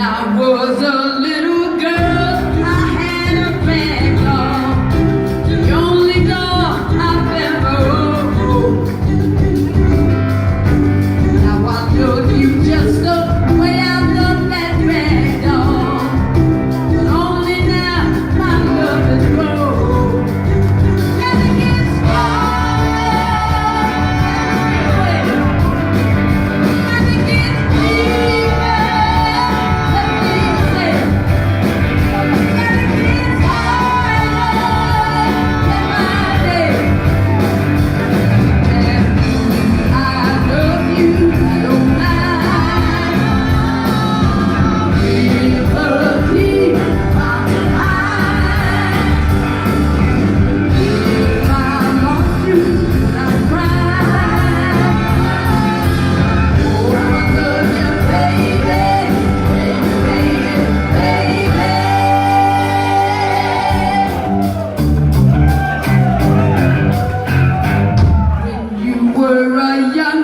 I was a little girl, I had a bad dog, the only dog I've ever owned. Now I love you just the way I love that bad dog, but only now my love has grown. And it gets stronger, and it gets deeper. Let me say it. And it gets harder than my day. And I love you, I don't mind. Liberty, my mind. If I lost you, I'd cry. Oh, I love you, baby, baby, baby. When you were a young